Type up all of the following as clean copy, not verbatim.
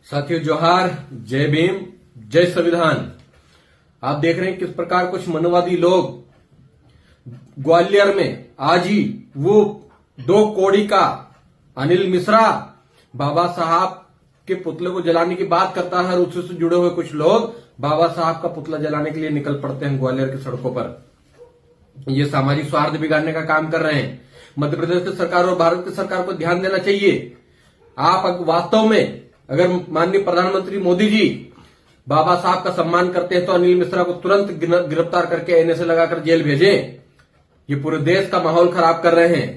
साथियों जोहार, जय भीम, जय संविधान। आप देख रहे हैं किस प्रकार कुछ मनवादी लोग ग्वालियर में आज ही वो 2 कौड़ी का अनिल मिश्रा बाबा साहब के पुतले को जलाने की बात करता है और उससे जुड़े हुए कुछ लोग बाबा साहब का पुतला जलाने के लिए निकल पड़ते हैं ग्वालियर की सड़कों पर। ये सामाजिक सौहार्द बिगाड़ने का काम कर रहे हैं। मध्य प्रदेश की सरकार और भारत की सरकार को ध्यान देना चाहिए। आप वास्तव में अगर माननीय प्रधानमंत्री मोदी जी बाबा साहब का सम्मान करते हैं तो अनिल मिश्रा को तुरंत गिरफ्तार करके एनएसए लगाकर जेल भेजें। ये पूरे देश का माहौल खराब कर रहे हैं।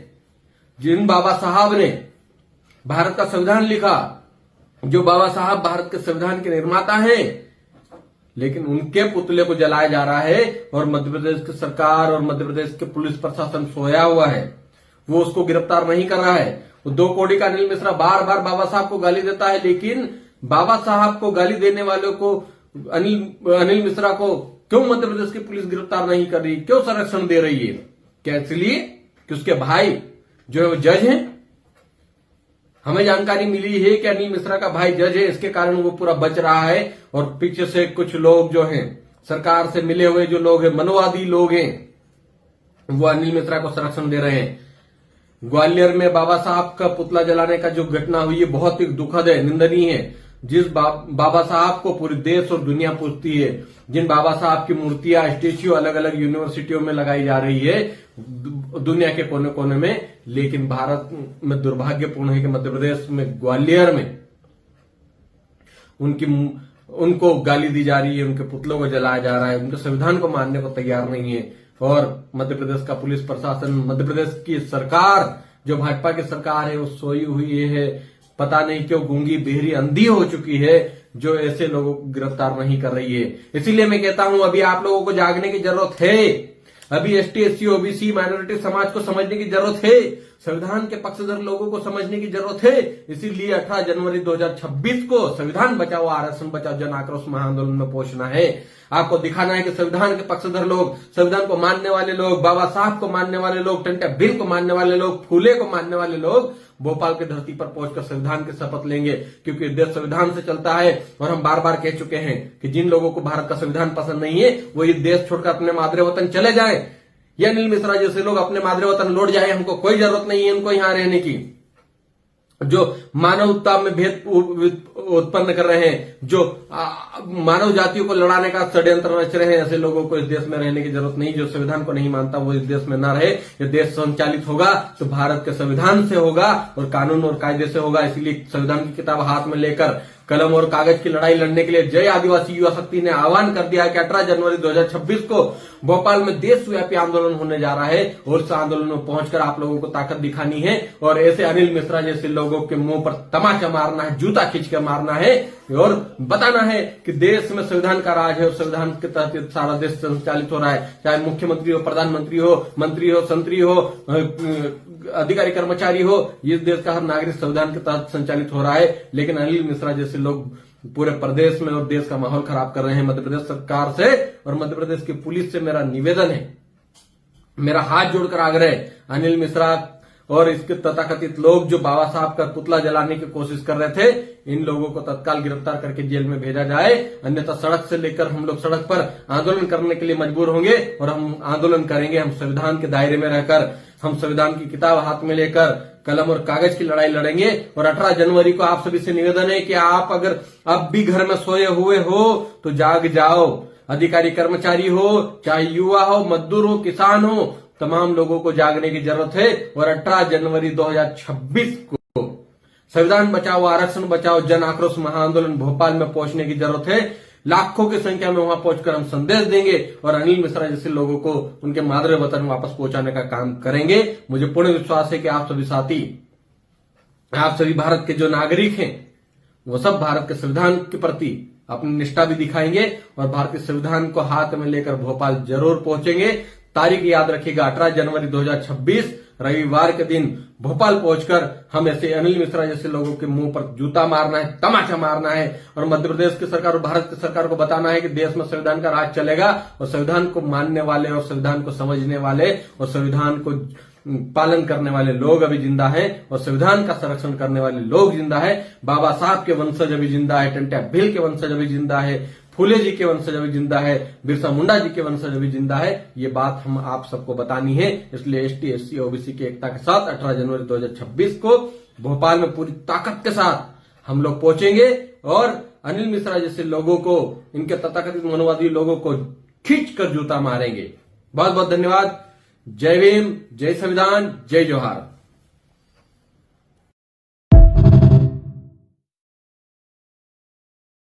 जिन बाबा साहब ने भारत का संविधान लिखा, जो बाबा साहब भारत के संविधान के निर्माता हैं, लेकिन उनके पुतले को जलाया जा रहा है और मध्य प्रदेश की सरकार और मध्य प्रदेश के पुलिस प्रशासन सोया हुआ है, वो उसको गिरफ्तार नहीं कर रहा है। वो 2 कौड़ी का अनिल मिश्रा बार बार बाबा साहब को गाली देता है, लेकिन बाबा साहब को गाली देने वालों को अनिल मिश्रा को क्यों मध्य प्रदेश की पुलिस गिरफ्तार नहीं कर रही, क्यों संरक्षण दे रही है? क्या इसलिए कि उसके भाई जो है वो जज हैं? हमें जानकारी मिली है कि अनिल मिश्रा का भाई जज है, इसके कारण वो पूरा बच रहा है और पीछे से कुछ लोग जो हैं सरकार से मिले हुए जो लोग हैं, मनवादी लोग हैं, वो अनिल मिश्रा को संरक्षण दे रहे हैं। ग्वालियर में बाबा साहब का पुतला जलाने का जो घटना हुई है बहुत ही दुखद है, निंदनीय है। जिस बाबा साहब को पूरे देश और दुनिया पूजती है, जिन बाबा साहब की मूर्तियां स्टेच्यू अलग अलग यूनिवर्सिटियों में लगाई जा रही है दुनिया के कोने कोने में, लेकिन भारत में दुर्भाग्यपूर्ण है कि मध्य प्रदेश में ग्वालियर में उनको गाली दी जा रही है, उनके पुतलों को जलाया जा रहा है, उनके संविधान को मानने को तैयार नहीं है। और मध्य प्रदेश का पुलिस प्रशासन, मध्य प्रदेश की सरकार जो भाजपा की सरकार है, वो सोई हुई है। पता नहीं क्यों गूंगी, बहरी, अंधी हो चुकी है, जो ऐसे लोगों को गिरफ्तार नहीं कर रही है। इसीलिए मैं कहता हूं अभी आप लोगों को जागने की जरूरत है। अभी एसटी, एससी, ओबीसी, माइनॉरिटी समाज को समझने की जरूरत है। संविधान के पक्षधर लोगों को समझने की जरूरत है। इसीलिए 18 जनवरी 2026 को संविधान बचाओ, आरक्षण बचाओ जन आक्रोश महाआंदोलन में पहुंचना है। आपको दिखाना है कि संविधान के पक्षधर लोग, संविधान को मानने वाले लोग, बाबा साहब को मानने वाले लोग, टंटा बिल को मानने वाले लोग, फूले को मानने वाले लोग भोपाल की धरती पर पहुंचकर संविधान की शपथ लेंगे, क्योंकि देश संविधान से चलता है। और हम बार बार कह चुके हैं कि जिन लोगों को भारत का संविधान पसंद नहीं है वो ये देश छोड़कर अपने मादरे वतन चले जाएं। ये अनिल मिश्रा जैसे लोग अपने मादरे वतन लौट जाए, हमको कोई जरूरत नहीं है उनको यहां रहने की। जो मानवता में भेद उत्पन्न कर रहे हैं, जो मानव जातियों को लड़ाने का षड्यंत्र रच रहे हैं, ऐसे लोगों को इस देश में रहने की जरूरत नहीं। जो संविधान को नहीं मानता वो इस देश में ना रहे। ये देश संचालित होगा तो भारत के संविधान से होगा और कानून और कायदे से होगा। इसलिए संविधान की किताब हाथ में लेकर कलम और कागज की लड़ाई लड़ने के लिए जय आदिवासी युवा शक्ति ने आह्वान कर दिया है कि 18 जनवरी 2026 को भोपाल में देशव्यापी आंदोलन होने जा रहा है और इस आंदोलन में पहुंचकर आप लोगों को ताकत दिखानी है और ऐसे अनिल मिश्रा जैसे लोगों के मुंह पर तमाचा मारना है, जूता खींच कर मारना है और बताना है कि देश में संविधान का राज है और संविधान के तहत सारा देश संचालित हो रहा है। चाहे मुख्यमंत्री हो, प्रधानमंत्री हो, मंत्री हो, संतरी हो, अधिकारी कर्मचारी हो, ये देश का हर नागरिक संविधान के तहत संचालित हो रहा है। लेकिन अनिल मिश्रा जैसे लोग पूरे प्रदेश में और देश का माहौल खराब कर रहे हैं। मध्य प्रदेश सरकार से और मध्य प्रदेश की पुलिस से मेरा निवेदन है, मेरा हाथ जोड़कर आग्रह है, अनिल मिश्रा और इसके तथाकथित लोग जो बाबा साहब का पुतला जलाने की कोशिश कर रहे थे, इन लोगों को तत्काल गिरफ्तार करके जेल में भेजा जाए। अन्यथा सड़क से लेकर हम लोग सड़क पर आंदोलन करने के लिए मजबूर होंगे और हम आंदोलन करेंगे। हम संविधान के दायरे में रहकर, हम संविधान की किताब हाथ में लेकर कलम और कागज की लड़ाई लड़ेंगे। और 18 जनवरी को आप सभी से निवेदन है कि आप अगर अब भी घर में सोए हुए हो तो जाग जाओ। अधिकारी कर्मचारी हो, चाहे युवा हो, मजदूर हो, किसान हो, तमाम लोगों को जागने की जरूरत है। और 18 जनवरी 2026 को संविधान बचाओ, आरक्षण बचाओ जन आक्रोश महाआंदोलन भोपाल में पहुंचने की जरूरत है। लाखों की संख्या में वहां पहुंचकर हम संदेश देंगे और अनिल मिश्रा जैसे लोगों को उनके मादरे वतन वापस पहुंचाने का काम करेंगे। मुझे पूर्ण विश्वास है कि आप सभी साथी, आप सभी भारत के जो नागरिक हैं, वो सब भारत के संविधान के प्रति अपनी निष्ठा भी दिखाएंगे और भारतीय संविधान को हाथ में लेकर भोपाल जरूर पहुंचेंगे। तारीख याद रखिएगा, 18 जनवरी 2026 रविवार के दिन भोपाल पहुंचकर हम ऐसे अनिल मिश्रा जैसे लोगों के मुंह पर जूता मारना है, तमाचा मारना है और मध्य प्रदेश की सरकार और भारत की सरकार को बताना है कि देश में संविधान का राज चलेगा और संविधान को मानने वाले और संविधान को समझने वाले और संविधान को पालन करने वाले लोग अभी जिंदा हैं और संविधान का संरक्षण करने वाले लोग जिंदा है। बाबा साहब के वंशज अभी जिंदा है, टंट्या भील के वंशज अभी जिंदा है, फूले जी के वंशज अभी जिंदा है, बिरसा मुंडा जी के वंशज अभी जिंदा है। ये बात हम आप सबको बतानी है। इसलिए एसटी, एससी, ओबीसी की एकता के साथ 18 जनवरी 2026 को भोपाल में पूरी ताकत के साथ हम लोग पहुंचेंगे और अनिल मिश्रा जैसे लोगों को, इनके तथाकथित मनोवादी लोगों को खींच कर जूता मारेंगे। बहुत बहुत धन्यवाद। जय भीम, जय संविधान, जय जोहार।